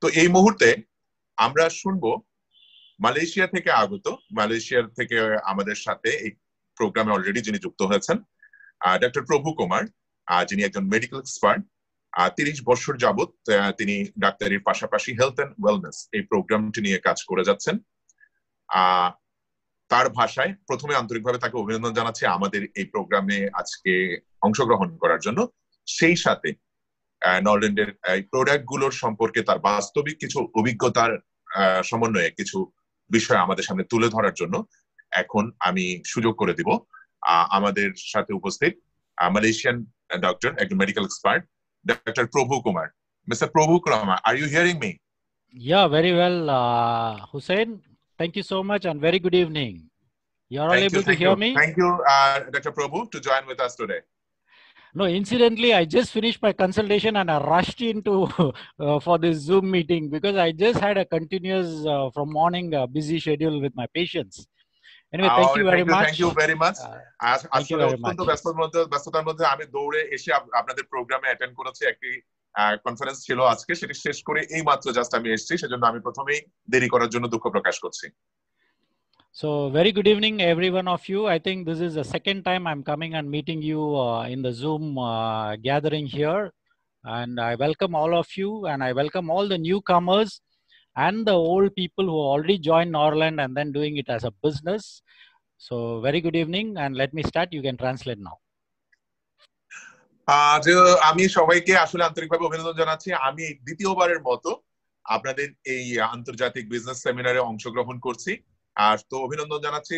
তো এই মুহূর্তে আমরা শুনবো মালয়েশিয়া থেকে আগত, মালয়েশিয়ার থেকে আমাদের সাথে এই প্রোগ্রামে অলরেডি যিনি যুক্ত হয়েছেন ডক্টর প্রভু কুমার, যিনি একজন মেডিকেল এক্সপার্ট। 30 বছর যাবত তিনি ডাক্তারির পাশাপাশি হেলথ এন্ড ওয়েলনেস এই প্রোগ্রামটি নিয়ে কাজ করে যাচ্ছেন। তার ভাষায় প্রথমে আন্তরিকভাবে তাকে অভিনন্দন জানাচ্ছি আমাদের এই প্রোগ্রামে আজকে অংশগ্রহণ করার জন্য। সেই সাথে নরল্যান্ডের এই প্রোডাক্ট গুলোর সম্পর্কে তার বাস্তবিক কিছু অভিজ্ঞতার সমন্বয়ে কিছু বিষয় আমাদের সামনে তুলে ধরার জন্য এখন আমি সুযোগ করে দিব আমাদের সাথে উপস্থিত মালয়েশিয়ান ডক্টর, একজন medical expert, Dr. Prabhu Kumar. Mr. Prabhu Kumar, are you hearing me? Yeah, very well, Hussein. Thank you so much and very good evening. You are all able to hear me? Thank you, Dr. Prabhu, to join with us today. No, incidentally, I just finished my consultation and I rushed into for this Zoom meeting because I just had a continuous from morning busy schedule with my patients. Anyway, thank you very much. Thank you very much. আসলে অত্যন্ত ব্যস্ততার মধ্যে আমি দৌড়ে এসে আপনাদের প্রোগ্রামে attend করেছি। একটি কনফারেন্স ছিল আজকে, সেটি শেষ করে এই মাত্র জাস্ট আমি এসেছি, সেজন্য আমি প্রথমেই দেরি করার জন্য দুঃখ প্রকাশ করছি। So very good evening every one of you. I think this is the second time I'm coming and meeting you in the Zoom gathering here, and I welcome all of you and I welcome all the newcomers and the old people who already joined Norland and then doing it as a business. So very good evening and let me start. You can translate now. আমি সবাইকে আসলে আন্তরিকভাবে অভিনন্দন জানাচ্ছি। আমি দ্বিতীয়বারের মতো আপনাদের এই আন্তর্জাতিক বিজনেস সেমিনারে অংশগ্রহণ করছি। আর তো অভিনন্দন জানাচ্ছি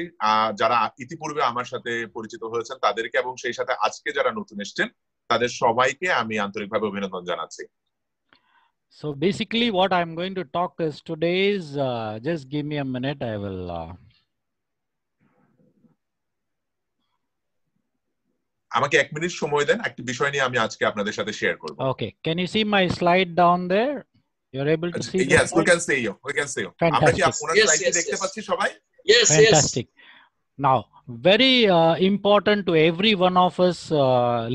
যারা ইতিপূর্বে আমার সাথে পরিচিত হয়েছেন তাদেরকে, এবং সেই সাথে আজকে যারা নতুন এসেছেন তাদের সবাইকে আমি আন্তরিকভাবে অভিনন্দন জানাচ্ছি। So basically what I'm going to talk is today's just give me a minute, I will আমাকে 1 মিনিট সময় দেন, একটি বিষয় নিয়ে আমি আজকে আপনাদের সাথে শেয়ার করব। Okay, can you see my slide down there? You're able to see? Yes, we can see you. We can see you. আমরা কি আপনার স্লাইডটি দেখতে পাচ্ছি সবাই? Yes, fantastic. Now, very important to every one of us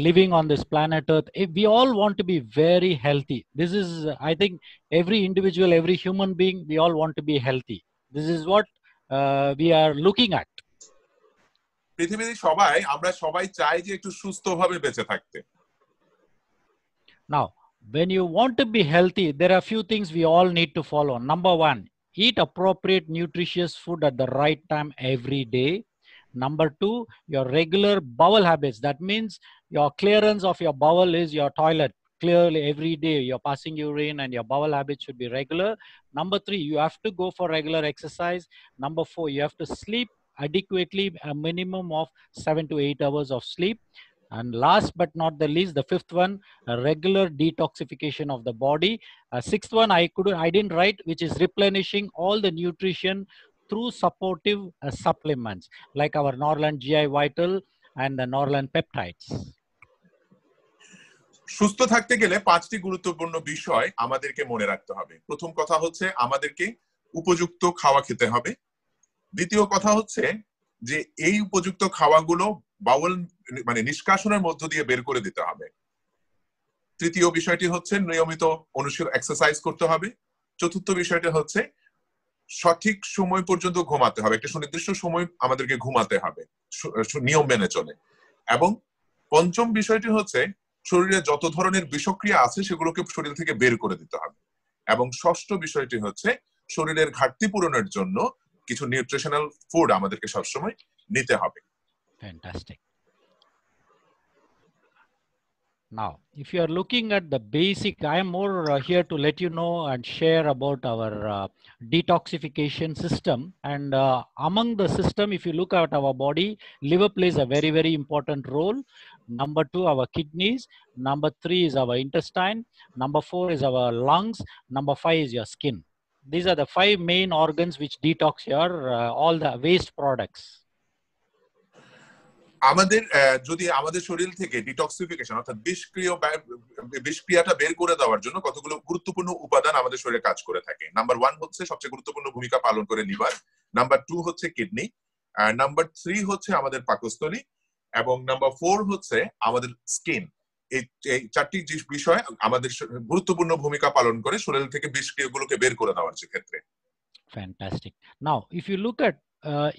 living on this planet Earth. If we all want to be very healthy. This is, I think, every individual, every human being, we all want to be healthy. This is what we are looking at. পৃথিবীতে আমরা সবাই চাই যে একটু সুস্থভাবে বেঁচে থাকতে। Now, when you want to be healthy, there are a few things we all need to follow. Number 1, eat appropriate nutritious food at the right time every day. Number 2, your regular bowel habits. That means your clearance of your bowel is your toilet. Clearly every day you're passing urine and your bowel habits should be regular. Number 3, you have to go for regular exercise. Number 4, you have to sleep adequately, a minimum of 7 to 8 hours of sleep. And last but not the least, the 5th one, a regular detoxification of the body. 6th one, I didn't write, which is replenishing all the nutrition through supportive supplements like our Norland GI Vital and the Norland peptides. সুস্থ থাকতে গেলে 5টি গুরুত্বপূর্ণ বিষয় আমাদেরকে মনে রাখতে হবে। প্রথম কথা হচ্ছে আমাদেরকে উপযুক্ত খাওয়া খেতে হবে। দ্বিতীয় কথা হচ্ছে যে এই উপযুক্ত খাওয়াগুলো বাউল মানে নিষ্কাশনের মধ্য দিয়ে বের করে দিতে হবে। তৃতীয় বিষয়টি হচ্ছে নিয়মিত এক্সারসাইজ করতে হবে। চতুর্থ বিষয়টি হচ্ছে সঠিক সময় পর্যন্ত ঘুমাতে হবে, একটা সুনির্দিষ্ট সময় আমাদেরকে ঘুমাতে হবে নিয়ম মেনে চলে। এবং পঞ্চম বিষয়টি হচ্ছে শরীরে যত ধরনের বিষক্রিয়া আছে সেগুলোকে শরীর থেকে বের করে দিতে হবে। এবং ষষ্ঠ বিষয়টি হচ্ছে শরীরের ঘাটতি পূরণের জন্য কিছু নিউট্রিশনাল ফুড আমাদেরকে সবসময় নিতে হবে। Fantastic. Now, if you are looking at the basic, I am more here to let you know and share about our detoxification system. And among the system, if you look at our body, liver plays a very, very important role. Number 2, our kidneys. Number 3 is our intestine. Number 4 is our lungs. Number 5 is your skin. These are the 5 main organs which detox your all the waste products. আমাদের যদি আমাদের শরীর থেকে detoxification অর্থাৎ বিষক্রিয়াটা বের করে দেওয়ার জন্য কতগুলো গুরুত্বপূর্ণ উপাদান আমাদের শরীরে কাজ করে থাকে। নাম্বার 1 হচ্ছে সবচেয়ে গুরুত্বপূর্ণ ভূমিকা পালন করে লিভার। নাম্বার 2 হচ্ছে কিডনি। নাম্বার 3 হচ্ছে আমাদের পাকস্থলী। এবং নাম্বার 4 হচ্ছে আমাদের স্কিন। এই এই চারটি বিষয় আমাদের গুরুত্বপূর্ণ ভূমিকা পালন করে শরীর থেকে বিষক্রিয়াগুলোকে বের করে দেওয়ার ক্ষেত্রে। Fantastic. Now, if you look at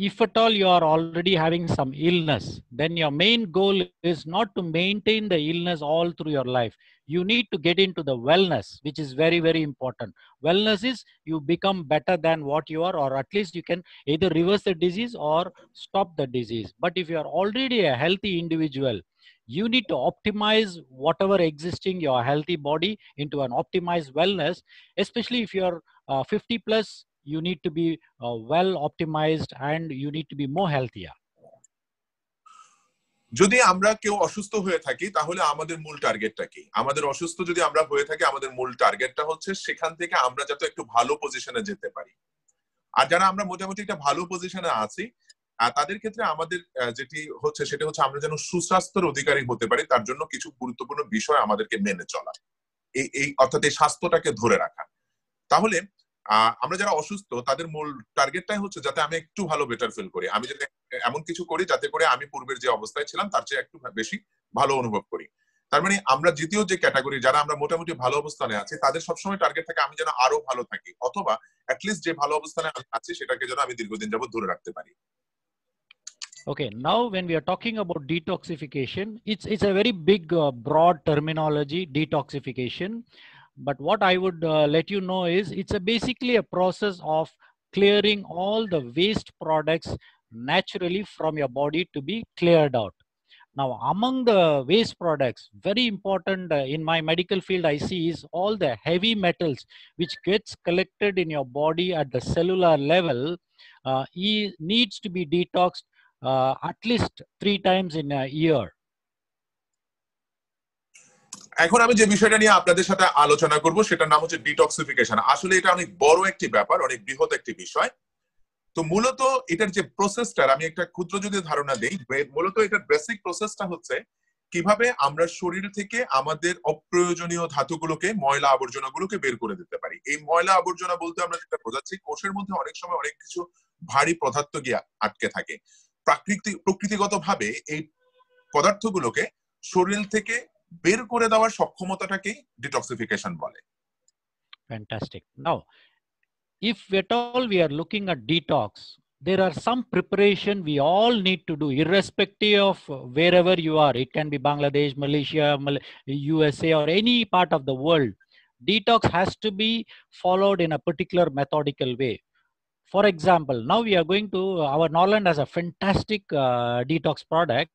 if at all you are already having some illness, then your main goal is not to maintain the illness all through your life. You need to get into the wellness, which is very, very important. Wellness is you become better than what you are, or at least you can either reverse the disease or stop the disease. But if you are already a healthy individual, you need to optimize whatever existing your healthy body into an optimized wellness, especially if you're 50 plus. You need to be well optimized and you need to be more healthier. যদি আমরা কেউ অসুস্থ হয়ে থাকি তাহলে আমাদের মূল টার্গেটটা কি? আমাদের অসুস্থ যদি আমরা হয়ে থাকি আমাদের মূল টার্গেটটা হচ্ছে সেখান থেকে আমরা যাতে একটু ভালো পজিশনে যেতে পারি। আর যারা আমরা মোটামুটি একটা ভালো পজিশনে আছি তাদের ক্ষেত্রে আমাদের যেটি হচ্ছে সেটা হচ্ছে আমরা যেন সুস্বাস্থ্যের অধিকারী হতে পারি, তার জন্য কিছু গুরুত্বপূর্ণ বিষয় আমাদেরকে মেনে চলা, এই অর্থাৎ এই স্বাস্থ্যটাকে ধরে রাখা। তাহলে আমরা যারা অসুস্থ তাদের মূল টার্গেটটাই হচ্ছে যাতে আমি একটু ভালো বেটার ফিল করি, আমি যাতে এমন কিছু করি যাতে করে আমি পূর্বের যে অবস্থায় ছিলাম তার চেয়ে একটু বেশি ভালো অনুভব করি। তার মানে আমরা দ্বিতীয় যে ক্যাটাগরি যারা আমরা মোটামুটি ভালো অবস্থানে আছি তাদের সবসময় টার্গেট থাকে আমি যেন আরো ভালো থাকি, অথবা অ্যাটলিস্ট যে ভালো অবস্থানে আমি আছি সেটাকে যেন আমি দীর্ঘদিন যাবত ধরে রাখতে পারি। Okay, now when we are talking about detoxification, it's a very big broad terminology, detoxification. But what I would let you know is it's basically a process of clearing all the waste products naturally from your body to be cleared out. Now, among the waste products, very important in my medical field I see is all the heavy metals which gets collected in your body at the cellular level needs to be detoxed at least 3 times in a year. এখন আমি যে বিষয়টা নিয়ে আপনাদের সাথে আলোচনা করব সেটার নাম হচ্ছে ডিটক্সিফিকেশন। আসলে এটা অনেক বড় একটি ব্যাপার, অনেক বৃহৎ একটি বিষয়। তো মূলত এটার যে প্রসেসটার আমি একটা ক্ষুদ্র যদি ধারণা দেই, মূলত এটার বেসিক প্রসেসটা হচ্ছে কিভাবে আমরা শরীর থেকে আমাদের অপ্রয়োজনীয় ধাতুগুলোকে, ময়লা আবর্জনাগুলোকে বের করে দিতে পারি। এই ময়লা আবর্জনা বলতে আমরা যেটা বোঝাচ্ছি, কোষের মধ্যে অনেক সময় অনেক কিছু ভারী পদার্থ গিয়ে আটকে থাকে। প্রকৃতিগতভাবে এই পদার্থগুলোকে শরীর থেকে বের করে দেওয়ার সক্ষমতাটাকেই ডিটক্সিফিকেশন বলে। Fantastic. Now, if at all we are looking at detox, there are some preparation we all need to do irrespective of wherever you are. It can be Bangladesh, Malaysia, USA, or any part of the world. Detox has to be followed in a particular methodical way. For example, now we are going to, our Norland has a fantastic detox product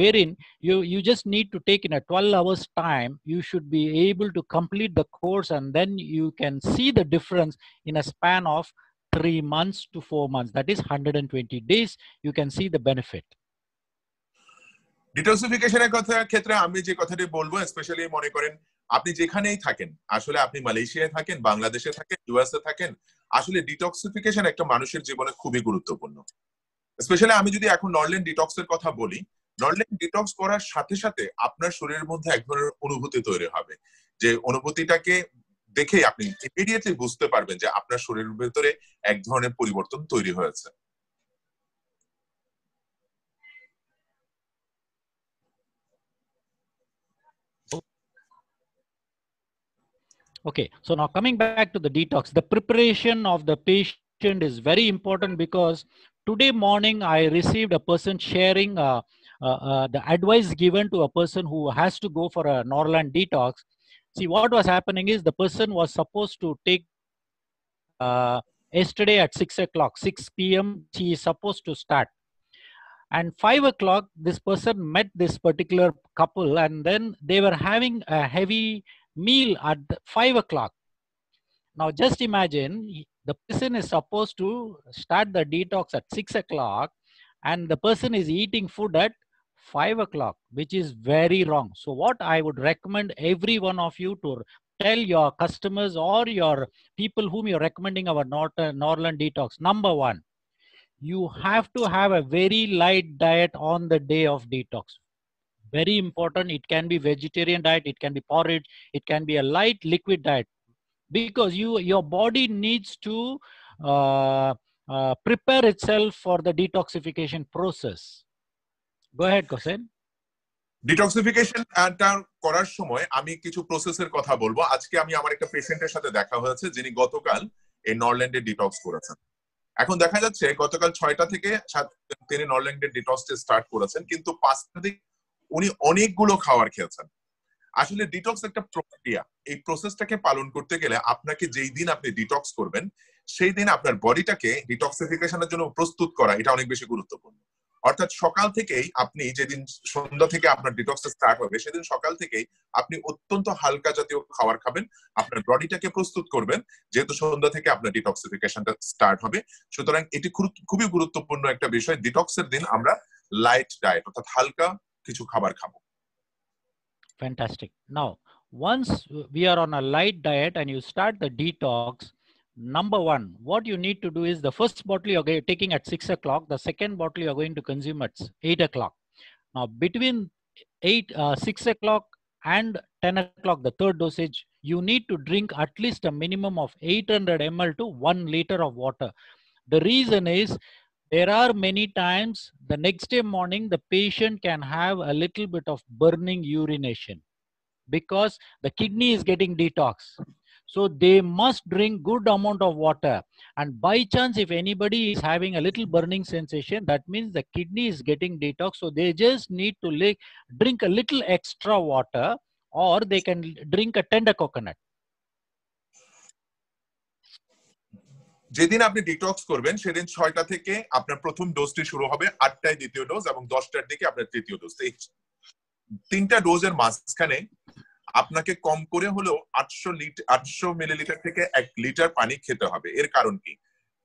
wherein you just need to take in a 12 hours time, you should be able to complete the course and then you can see the difference in a span of 3 months to 4 months. That is 120 days. You can see the benefit. ডিটক্সিফিকেশনের ক্ষেত্রে আমি যে কথাটি বলবো, specially মনে করেন আপনি যেখানেই থাকেন, আসলে আপনি মালয়েশিয়ায় থাকেন, বাংলাদেশে থাকেন, ইউএসএ থাকেন, আসলে ডিটক্সিফিকেশন একটা মানুষের জীবনে খুবই গুরুত্বপূর্ণ। স্পেশালি আমি যদি এখন নরল্যান্ড ডিটক্সের কথা বলি, নরল্যান্ড ডিটক্স করার সাথে সাথে আপনার শরীরের মধ্যে এক ধরনের অনুভূতি তৈরি হবে, যে অনুভূতিটাকে দেখে আপনি ইমিডিয়েটলি বুঝতে পারবেন যে আপনার শরীরের ভেতরে এক ধরনের পরিবর্তন তৈরি হয়েছে। Okay, so now coming back to the detox, the preparation of the patient is very important because today morning I received a person sharing the advice given to a person who has to go for a Norland detox. See, what was happening is the person was supposed to take yesterday at 6 o'clock, 6 p.m. He is supposed to start. And 5 o'clock, this person met this particular couple and then they were having a heavy meal at 5 o'clock. Now just imagine the person is supposed to start the detox at 6 o'clock and the person is eating food at 5 o'clock, which is very wrong. So what I would recommend every one of you to tell your customers or your people whom you're recommending our Norland detox, number one, you have to have a very light diet on the day of detox. Very important. It can be vegetarian diet, it can be porridge, it can be a light liquid diet, because your body needs to prepare itself for the detoxification process. Go ahead, Kosen. Detoxification করার সময় আমি কিছু প্রসেসের কথা বলবো। আজকে আমি আমার একটা পেশেন্টের সাথে দেখা হয়েছে যিনি গতকাল এই নরল্যান্ডে ডিটক্স করেছেন। এখন দেখা যাচ্ছে গতকাল 6টা থেকে তিনি নরল্যান্ডের ডিটক্স স্টার্ট করেছেন, কিন্তু 5টা থেকে উনি অনেকগুলো খাবার খেয়েছেন। আসলে ডিটক্স একটা প্রক্রিয়া, এই প্রসেসটাকে পালন করতে গেলে আপনাকে যেই দিন আপনি ডিটক্স করবেন সেই দিন আপনার বডিটাকে ডিটক্সিফিকেশনের জন্য প্রস্তুত করা এটা অনেক বেশি গুরুত্বপূর্ণ। অর্থাৎ সকাল থেকেই আপনি যেদিন সন্ধ্যা থেকে আপনার ডিটক্স স্টার্ট হবে সেদিন সকাল থেকেই আপনি অত্যন্ত হালকা জাতীয় খাবার খাবেন, আপনার বডিটাকে প্রস্তুত করবেন, যেহেতু সন্ধ্যা থেকে আপনার ডিটক্সিফিকেশনটা স্টার্ট হবে। সুতরাং এটি খুবই গুরুত্বপূর্ণ একটা বিষয়। ডিটক্সের দিন আমরা লাইট ডায়েট অর্থাৎ হালকা কিছু খাবার খাবো। Fantastic. Now, once we are on a light diet and you start the detox, number one, what you need to do is the first bottle you're taking at 6 o'clock, the second bottle you're going to consume at 8 o'clock. Now, between 6 o'clock and 10 o'clock, the third dosage, you need to drink at least a minimum of 800 ml to 1 liter of water. The reason is there are many times the next day morning, the patient can have a little bit of burning urination because the kidney is getting detox. So they must drink good amount of water. And by chance, if anybody is having a little burning sensation, that means the kidney is getting detox. So they just need to drink a little extra water, or they can drink a tender coconut. যেদিন আপনি detox করবেন সেদিন 6টা থেকে আপনার প্রথম ডোজটি শুরু হবে, 8টায় দ্বিতীয় ডোজ এবং 10টার দিকে আপনার তৃতীয় ডোজ। এই 3টা ডোজের মাঝখানে আপনাকে কম করে হলেও 800 মিলিলিটার থেকে 1 লিটার পানি খেতে হবে। এর কারণ কি?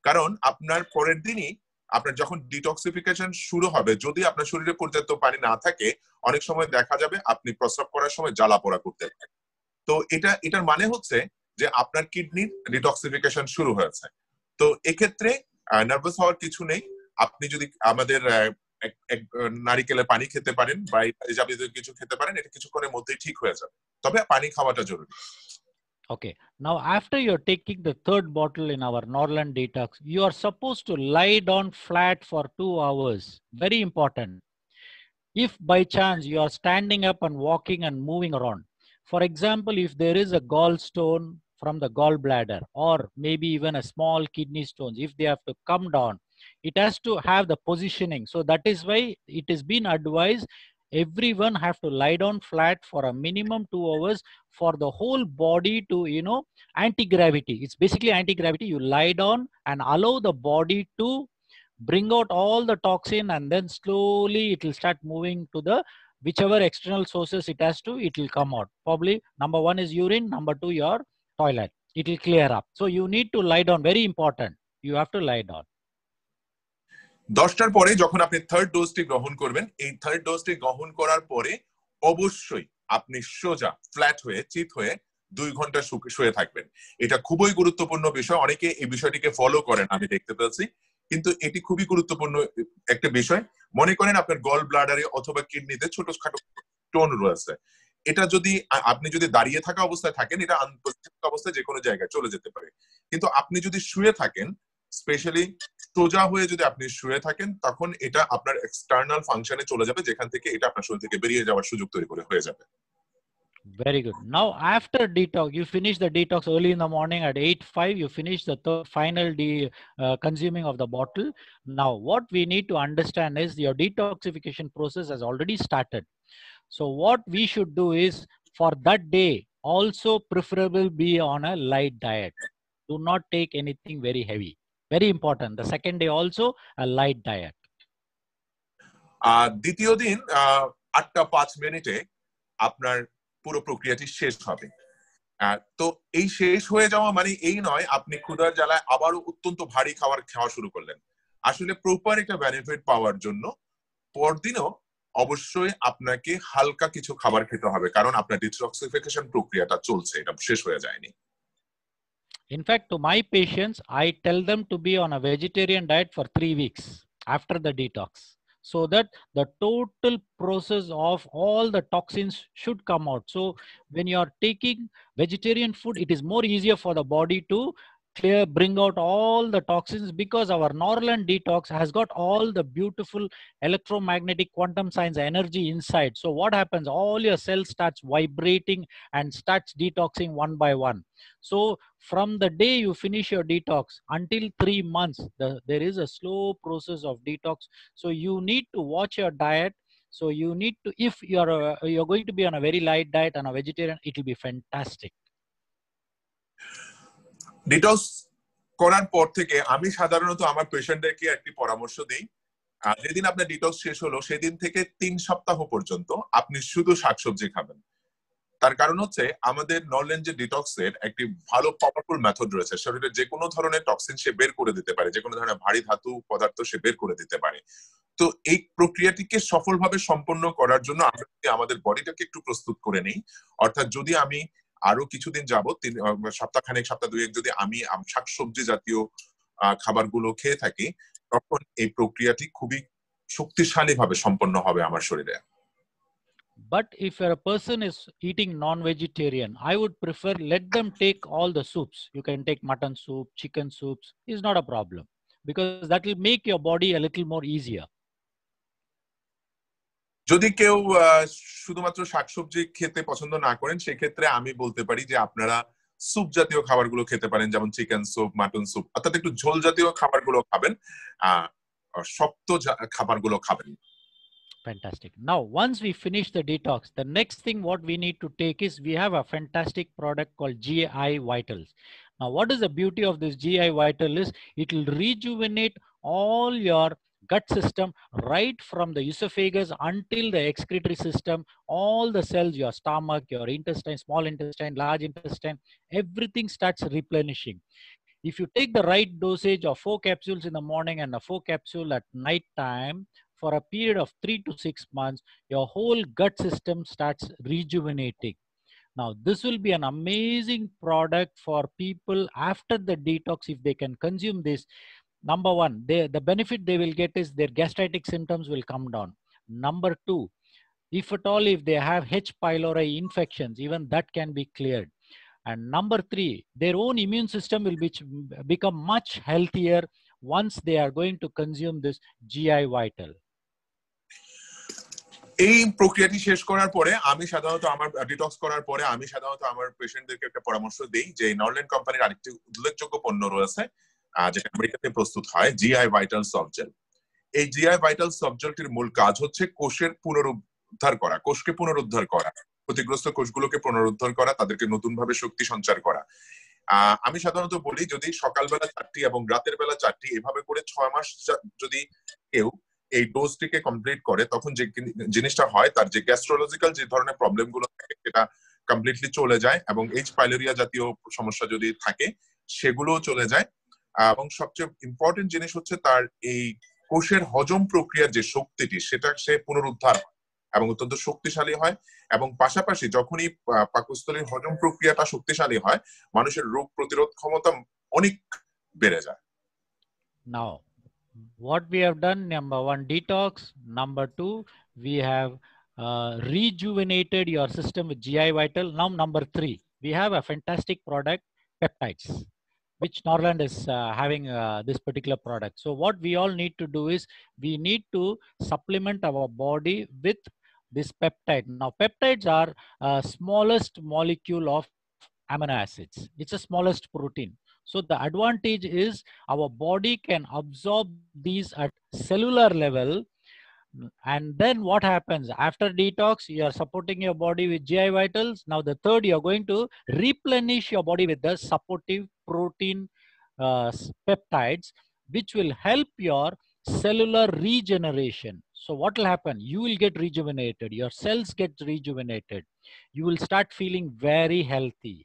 কারণ আপনার পরের দিনই আপনার যখন ডিটক্সিফিকেশন শুরু হবে, যদি আপনার শরীরে পর্যাপ্ত পানি না থাকে অনেক সময় দেখা যাবে আপনি প্রস্রাব করার সময় জ্বালা পোড়া করতে পারেন। তো এটার মানে হচ্ছে যে আপনার কিডনির ডিটক্সিফিকেশন শুরু হয়েছে। তো এক্ষেত্রে নার্ভাস হওয়ার কিছু নেই। আপনি যদি আমাদের নারিকেলের পানি খেতে পারেন বা জাতীয় কিছু খেতে পারেন, এটা কিছুক্ষণের মধ্যেই ঠিক হয়ে যাবে, তবে পানি খাওয়াটা জরুরি। Okay, now after you're taking the third bottle in our Norland detox, you are supposed to lie down flat for 2 hours. Very important. If by chance you are standing up and walking and moving around, for example, if there is a gallstone from the gallbladder or maybe even a small kidney stones, if they have to come down, it has to have the positioning. So that is why it has been advised everyone have to lie down flat for a minimum 2 hours for the whole body to, anti-gravity. It's basically anti-gravity. You lie down and allow the body to bring out all the toxin, and then slowly it will start moving to the whichever external sources it has to, it will come out. Probably number one is urine, number two your toilet. It will clear up. So you need to lie down. Very important. You have to lie down. 10টার পরে যখন আপনি third ডোজটি গ্রহণ করবেন, এই third ডোজটি গ্রহণ করার পরে অবশ্যই আপনি সোজা ফ্ল্যাট হয়ে চিত হয়ে 2 ঘন্টা শুয়ে থাকবেন। এটা খুবই গুরুত্বপূর্ণ বিষয়। অনেকে এই বিষয়টিকে ফলো করেন আমি দেখতে পেয়েছি, কিন্তু এটি খুবই গুরুত্বপূর্ণ একটা বিষয়। মনে করেন আপনার গল ব্লাডারে অথবা কিডনিতে ছোটখাটো স্টোন রয়েছে, এটা যদি আপনি যদি দাঁড়িয়ে থাকা অবস্থায় থাকেন, এটা আনপরিচিত অবস্থায় যে কোনো জায়গায় চলে যেতে পারে। কিন্তু আপনি যদি শুয়ে থাকেন, স্পেশালি সোজা হয়ে যদি আপনি শুয়ে থাকেন, তখন এটা আপনার এক্সটার্নাল ফাংশনে চলে যাবে, যেখান থেকে এটা আপনার শরীর থেকে বেরিয়ে যাওয়ার সুযোগ তৈরি করে হয়ে যাবে। Very good. Now, after detox, you finish the detox early in the morning at 8:05. You finish the final consuming of the bottle. Now, what we need to understand is your detoxification process has already started. So, what we should do is for that day, also preferable be on a light diet. Do not take anything very heavy. Very important. The second day also a light diet. দ্বিতীয় দিন 8:05 আপনার পুরো প্রক্রিয়াটি শেষ হবে। তো এই শেষ হয়ে যাওয়া মানে এই নয় আপনি ক্ষুধার জ্বালায় আবারও অত্যন্ত ভারী খাবার খাওয়া শুরু করলেন। আসলে প্রপার একটা বেনিফিট পাওয়ার জন্য পরদিনও অবশ্যই আপনাকে হালকা কিছু খাবার খেতে হবে, কারণ আপনার ডিটক্সিফিকেশন প্রক্রিয়াটা চলছে, এটা শেষ হয়ে যায়নি। In fact, to my patients, I tell them to be on a vegetarian diet for 3 weeks after the detox, so that the total process of all the toxins should come out. So when you are taking vegetarian food, it is more easier for the body to clear, bring out all the toxins, because our Norland detox has got all the beautiful electromagnetic quantum science energy inside. So what happens? All your cells starts vibrating and starts detoxing one by one. So from the day you finish your detox until 3 months, there is a slow process of detox. So you need to watch your diet. So you need to, if you're going to be on a very light diet and a vegetarian, it will be fantastic. Detox করার পর থেকে আমি সাধারণত আমার পেশেন্টদেরকে একটি পরামর্শ দিই, যেদিন আপনার ডিটক্স শেষ হলো সেদিন থেকে 3 সপ্তাহ পর্যন্ত আপনি শুধু শাকসবজি খাবেন। তার কারণ হচ্ছে আমাদের নরল্যান্ড যে ডিটক্সের একটি ভালো পাওয়ারফুল মেথড রয়েছে, শরীরে যে কোনো ধরনের টক্সিন সে বের করে দিতে পারে, যে কোনো ধরনের ভারী ধাতু পদার্থ সে বের করে দিতে পারে। তো এই প্রক্রিয়াটিকে সফলভাবে সম্পন্ন করার জন্য আমরা আমাদের বডিটাকে একটু প্রস্তুত করে নেই। অর্থাৎ যদি আমি আরো কিছুদিন যাবত সপ্তাহখানেক সপ্তাহ দুয়েক যদি আমি শাকসবজি জাতীয় খাবারগুলো খেয়ে থাকি, তখন এই প্রক্রিয়াটি খুবই শক্তিশালীভাবে সম্পন্ন হবে আমার শরীরে। But if a person is eating non-vegetarian, I would prefer let them take all the soups. You can take mutton soup, chicken soups, is not a problem, because that will make your body a little more easier. যদি কেউ শুধুমাত্র শাকসবজি খেতে পছন্দ না করেন, সেক্ষেত্রে আমি বলতে পারি যে আপনারা স্যুপ জাতীয় খাবারগুলো খেতে পারেন, যেমন চিকেন স্যুপ, মাটন স্যুপ, অর্থাৎ একটু ঝোল জাতীয় খাবারগুলো খাবেন, শক্ত খাবারগুলো খাবেন। Fantastic. Now, once we finish the detox, the next thing what we need to take is we have a fantastic product called GI Vitals. Now, what is the beauty of this GI Vital is it will rejuvenate all your gut system right from the esophagus until the excretory system, all the cells, your stomach, your intestine, small intestine, large intestine, everything starts replenishing. If you take the right dosage of 4 capsules in the morning and a 4 capsule at night time, for a period of 3 to 6 months, your whole gut system starts rejuvenating. Now, this will be an amazing product for people after the detox if they can consume this. Number one, the benefit they will get is their gastritic symptoms will come down. Number two, if at all, if they have H. pylori infections, even that can be cleared. And number three, their own immune system will become much healthier once they are going to consume this GI Vital. এই প্রক্রিয়াটি শেষ করার পরে আমি সাধারণত আমার detox করার পরে আমি সাধারণত আমার পেশেন্টদেরকে একটা পরামর্শ দেই যে নরল্যান্ড কোম্পানির আরেকটি উল্লেখযোগ্য পণ্য রয়েছে যেটা আমেরিকাতে প্রস্তুত হয়, জিআই ভাইটাল সফট জেল। এই জিআই ভাইটাল সফট জেলটির মূল কাজ হচ্ছে কোষের পুনরুদ্ধার করা, কোষকে পুনরুদ্ধার করা, ক্ষতিগ্রস্ত কোষগুলোকে পুনরুদ্ধার করা, তাদেরকে নতুন ভাবে শক্তি সঞ্চার করা। আমি সাধারণত বলি যদি সকালবেলা 4টি এবং রাতের বেলা 4টি এভাবে করে 6 মাস যদি কেউ এই ডোজটিকে কমপ্লিট করে, তখন যে জিনিসটা হয় তার যে গ্যাস্ট্রোলজিক্যাল যে ধরনের প্রবলেম গুলো থাকে সেটা কমপ্লিটলি চলে যায়, এবং এইচ পাইলোরিয়া জাতীয় সমস্যা যদি থাকে সেগুলোও চলে যায়। এবং সবচেয়ে ইম্পর্টেন্ট জিনিস হচ্ছে তার এই কোষের হজম প্রক্রিয়ার যে শক্তিটি সেটা সে পুনরুদ্ধার হয় এবং অত্যন্ত শক্তিশালী হয়। এবং পাশাপাশি যখনই পাকস্থলীর হজম প্রক্রিয়াটা শক্তিশালী হয়, মানুষের রোগ প্রতিরোধ ক্ষমতা অনেক বেড়ে যায়। Now, what we have done, number one, detox. Number two, we have rejuvenated your system with GI Vital. Now, number three, we have a fantastic product, peptides, which Norland is having this particular product. So what we all need to do is we need to supplement our body with this peptide. Now, peptides are smallest molecule of amino acids. It's the smallest protein. So the advantage is our body can absorb these at cellular level. And then what happens after detox? You are supporting your body with GI Vitals. Now the third, you are going to replenish your body with the supportive protein peptides, which will help your cellular regeneration. So what will happen? You will get rejuvenated. Your cells get rejuvenated. You will start feeling very healthy.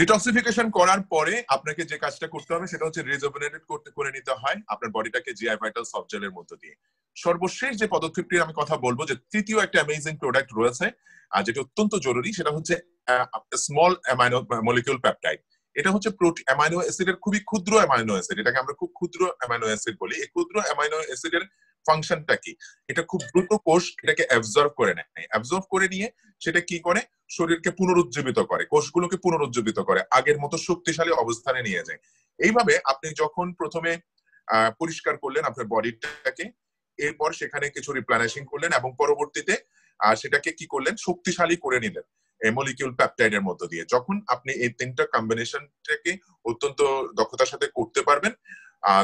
Detoxification করার পরে আপনাকে যে কাজটা করতে হবে সেটা হচ্ছে রিজুভেনেটেড করে নিতে হয় আপনার বডিটাকে জিআই ভাইটাল সফট জেলের মধ্য দিয়ে। সর্বশেষ যে পদক্ষেপটির আমি কথা বলবো, যে তৃতীয় একটা অ্যামেজিং প্রোডাক্ট রয়েছে আর যেটা অত্যন্ত জরুরি, সেটা হচ্ছে স্মল অ্যামাইনো মলিকিউল পেপটাইড। এটা হচ্ছে অ্যামাইনো অ্যাসিডের খুবই ক্ষুদ্র অ্যামাইনো অ্যাসিড, এটাকে আমরা খুব ক্ষুদ্র অ্যামাইনো অ্যাসিড বলি। এই ক্ষুদ্র অ্যামাইনো অ্যাসিডের ফাংশনটা কি? এটা খুব দ্রুত কোষ এটাকে অ্যাবজর্ব করে নেয়, অ্যাবজর্ব করে নিয়ে সেটা কি করে শরীরকে পুনরুজ্জীবিত করে, কোষগুলোকে পুনরুজ্জীবিত করে, আগের মতো শক্তিশালী অবস্থানে নিয়ে যায়। এইভাবে আপনি যখন প্রথমে পরিষ্কার করলেন আপনার বডিটাকে, এরপর সেখানে কিছু রিপ্লেনিশিং করলেন এবং পরবর্তীতে সেটাকে কি করলেন, শক্তিশালী করে নিলেন মলিকিউল পেপটাইডের মধ্য দিয়ে। যখন আপনি এই তিনটা কম্বিনেশনটাকে অত্যন্ত দক্ষতার সাথে করতে পারবেন,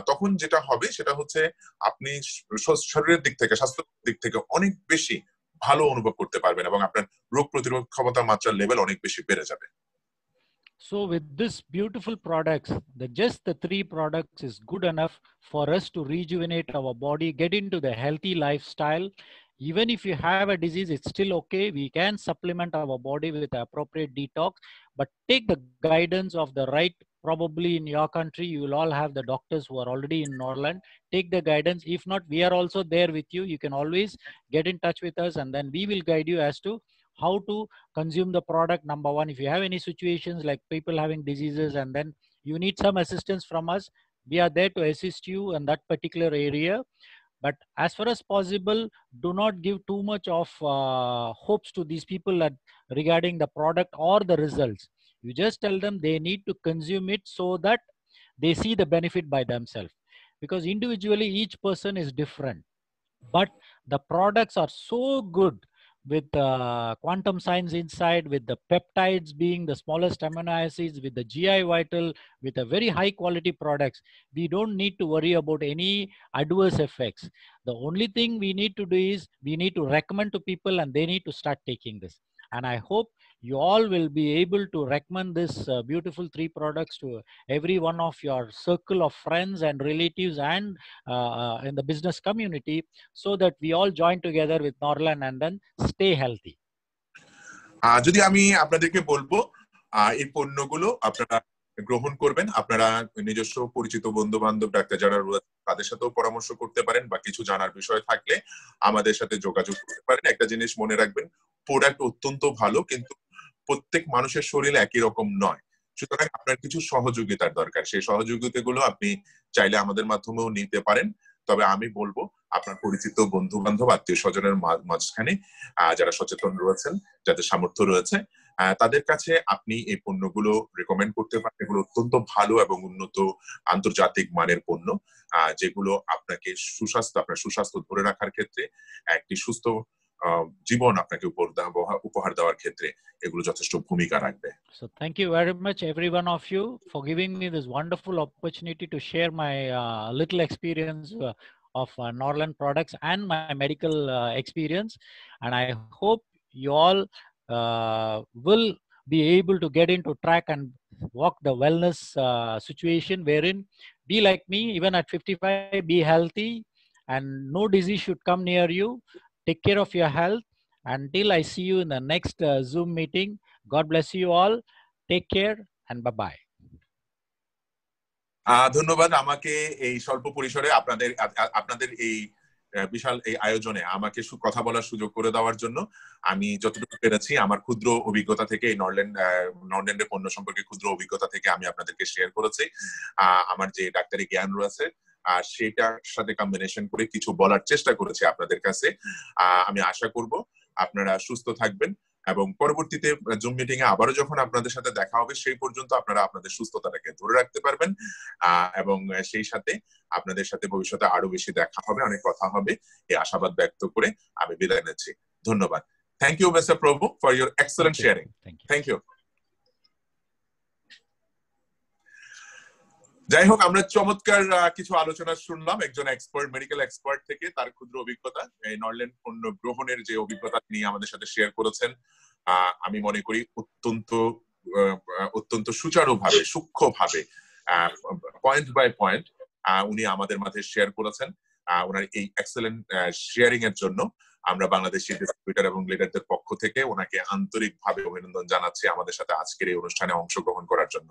তখন যেটা হবে সেটা হচ্ছে আপনি শরীরের দিক থেকে, স্বাস্থ্যের দিক থেকে অনেক বেশি ভালো অনুভব করতে পারবেন এবং আপনার রোগ প্রতিরোধ ক্ষমতার মাত্রার লেভেল অনেক বেশি বেড়ে যাবে। So with this beautiful products, just the 3 products is good enough for us to rejuvenate our body, get into the healthy lifestyle. Even if you have a disease, it's still okay. We can supplement our body with the appropriate detox, but take the guidance of the right, probably in your country, you will all have the doctors who are already in Norland. Take the guidance. If not, we are also there with you. You can always get in touch with us and then we will guide you as to how to consume the product. Number one, if you have any situations like people having diseases and then you need some assistance from us, we are there to assist you in that particular area. But as far as possible, do not give too much of hopes to these people that regarding the product or the results. You just tell them they need to consume it so that they see the benefit by themselves, because individually each person is different, but the products are so good with quantum science inside, with the peptides being the smallest amino acids, with the GI Vital, with a very high quality products. We don't need to worry about any adverse effects. The only thing we need to do is we need to recommend to people and they need to start taking this. And I hope you all will be able to recommend this beautiful 3 products to every one of your circle of friends and relatives and in the business community, so that we all join together with Norland and then stay healthy. যদি আমি আপনাদেরকে বলবো এই পণ্যগুলো আপনারা গ্রহণ করবেন, আপনারা নিজস্ব পরিচিত বন্ধু বান্ধব ডাক্তার যারা রয়েছে তাদের সাথেও পরামর্শ করতে পারেন, বা কিছু জানার বিষয় থাকলে আমাদের সাথে যোগাযোগ করতে পারেন। একটা জিনিস মনে রাখবেন, প্রোডাক্ট অত্যন্ত ভালো, কিন্তু প্রত্যেক মানুষের শরীর একই রকম নয়, সুতরাং আপনার কিছু সহযোগিতার দরকার। সেই সহযোগিতাগুলো আপনি চাইলে আমাদের মাধ্যমেও নিতে পারেন। তবে আমি বলবো আপনার পরিচিত বন্ধু বান্ধব আত্মীয় স্বজনের মাঝখানে যারা সচেতন রয়েছেন, যাদের সামর্থ্য রয়েছে, তাদের কাছে আপনি এই পণ্যগুলো রেকমেন্ড করতে পারেন। এগুলো অত্যন্ত ভালো এবং উন্নত আন্তর্জাতিক মানের পণ্য, যেগুলো আপনাকে আপনার সুস্বাস্থ্য ধরে রাখার ক্ষেত্রে, একটি সুস্থ জীবন আপনাকে উপহার দেওয়ার ক্ষেত্রে এগুলো যথেষ্ট ভূমিকা রাখবে। So thank you very much every one of you for giving me this wonderful opportunity to share my little experience of Norland products and my medical experience, and I hope you all will be able to get into track and walk the wellness situation wherein be like me, even at 55, be healthy and no disease should come near you. Take care of your health. Until I see you in the next Zoom meeting, God bless you all. Take care and bye-bye. ধন্যবাদ আমাকে এই স্বল্প পরিসরে আপনাদের এই বিশাল এই আয়োজনে আমাকে কথা বলার সুযোগ করে দেওয়ার জন্য। আমি যতটুকু পেরেছি আমার ক্ষুদ্র অভিজ্ঞতা থেকে, এই নরল্যান্ডের পণ্য সম্পর্কে ক্ষুদ্র অভিজ্ঞতা থেকে আমি আপনাদেরকে শেয়ার করেছি। আমার যে ডাক্তারি জ্ঞান রয়েছে সেটার সাথে কম্বিনেশন করে কিছু বলার চেষ্টা করেছি আপনাদের কাছে। আমি আশা করব আপনারা সুস্থ থাকবেন এবং পরবর্তীতে জুম মিটিং এ আবারও যখন আপনাদের সাথে দেখা হবে সেই পর্যন্ত আপনারা আপনাদের সুস্থতাটাকে ধরে রাখতে পারবেন, এবং সেই সাথে আপনাদের সাথে ভবিষ্যতে আরো বেশি দেখা হবে, অনেক কথা হবে, এই আশাবাদ ব্যক্ত করে আমি বিদায় নিচ্ছি। ধন্যবাদ। Thank you mister Prabhu for your excellent sharing. Thank you. যাই হোক, আমরা চমৎকার কিছু আলোচনা শুনলাম একজন এক্সপার্ট, মেডিকেল এক্সপার্ট থেকে, তার ক্ষুদ্র অভিজ্ঞতা, এই নরল্যান্ড পণ্য গ্রহণের যে অভিজ্ঞতা তিনি আমাদের সাথে শেয়ার করেছেন। আমি মনে করি অত্যন্ত সুচারুভাবে, সূক্ষ্মভাবে, পয়েন্ট বাই পয়েন্ট উনি আমাদের মাঝে শেয়ার করেছেন। ওনার এই এক্সেলেন্ট শেয়ারিং এর জন্য আমরা বাংলাদেশি ডিস্ট্রিবিউটর এবং লিডারদের পক্ষ থেকে ওনাকে আন্তরিকভাবে অভিনন্দন জানাচ্ছি আমাদের সাথে আজকের এই অনুষ্ঠানে অংশগ্রহণ করার জন্য।